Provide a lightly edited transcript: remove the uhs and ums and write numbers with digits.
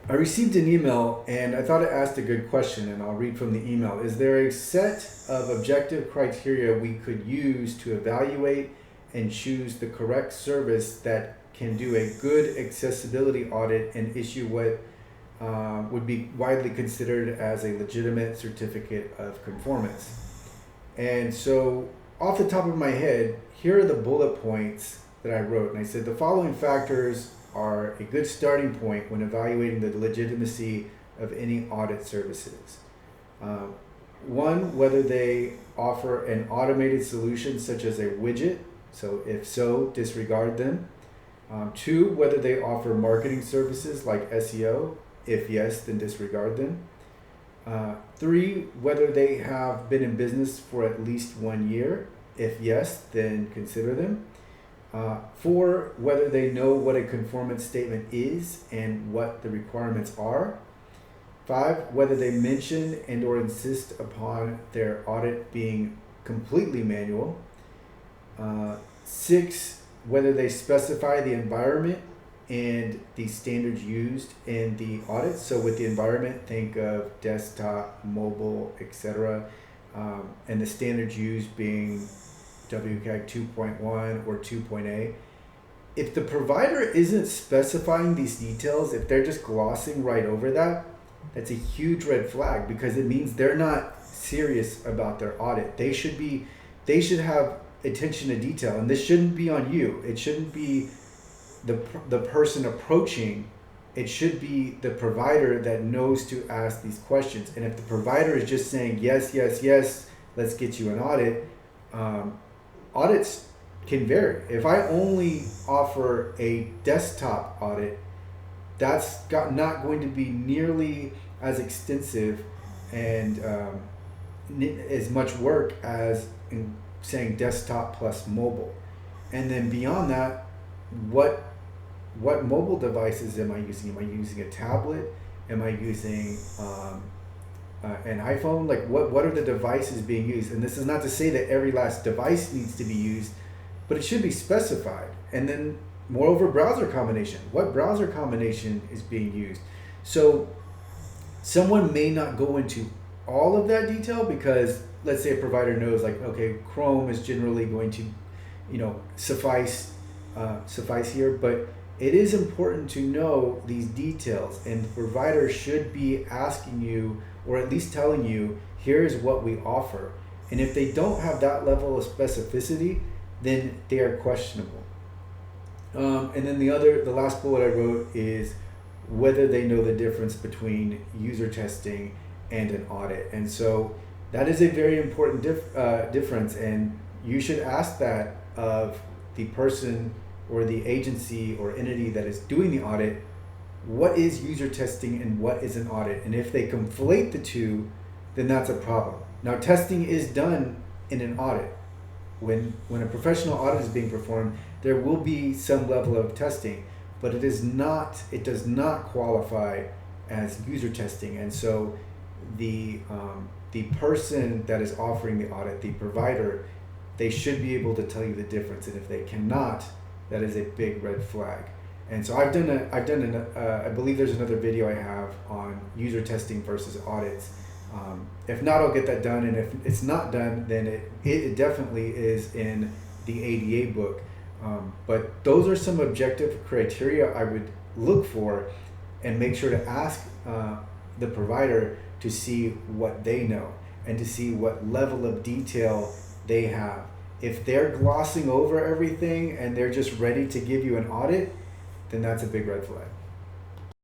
I received an email and I thought it asked a good question, and I'll read from the email. Is there a set of objective criteria we could use to evaluate and choose the correct service that can do a good accessibility audit and issue what would be widely considered as a legitimate certificate of conformance? And so, off the top of my head, here are the bullet points that I wrote. And I said the following factors are a good starting point when evaluating the legitimacy of any audit services. Uh, One, whether they offer an automated solution such as a widget. So, if so, disregard them. Two, whether they offer marketing services like SEO. If yes, then disregard them. Three, whether they have been in business for at least 1 year. If yes, then consider them. Four, whether they know what a conformance statement is and what the requirements are. Five, whether they mention and or insist upon their audit being completely manual. Six, whether they specify the environment and the standards used in the audit. So with the environment, think of desktop, mobile, etc. And the standards used being WCAG 2.1 or 2.A. If the provider isn't specifying these details, if they're just glossing right over that, that's a huge red flag, because it means they're not serious about their audit. They should have attention to detail, and this shouldn't be on you. It shouldn't be the person approaching. It should be the provider that knows to ask these questions. And if the provider is just saying yes, yes, yes, let's get you an audit, audits can vary. If I only offer a desktop audit, that's not going to be nearly as extensive and as much work as in saying desktop plus mobile. And then beyond that, what mobile devices am I using? Am I using a tablet? Am I using an iPhone? Like what are the devices being used? And this is not to say that every last device needs to be used, but it should be specified. And then moreover, browser combination. What browser combination is being used? So someone may not go into all of that detail, because let's say a provider knows, like, okay, Chrome is generally going to, suffice here, but it is important to know these details, and the provider should be asking you, or at least telling you, here's what we offer. And if they don't have that level of specificity, then they are questionable. And then the last bullet I wrote is whether they know the difference between user testing and an audit. And so that is a very important difference, and you should ask that of the person or the agency or entity that is doing the audit. What is user testing and what is an audit? And if they conflate the two, then that's a problem. Now, testing is done in an audit. When a professional audit is being performed, there will be some level of testing, but it does not qualify as user testing. And so the person that is offering the audit, the provider, they should be able to tell you the difference. And if they cannot, that is a big red flag. And so I believe there's another video I have on user testing versus audits. If not, I'll get that done. And if it's not done, then it definitely is in the ADA book. But those are some objective criteria I would look for, and make sure to ask the provider to see what they know and to see what level of detail they have. If they're glossing over everything and they're just ready to give you an audit, then that's a big red flag.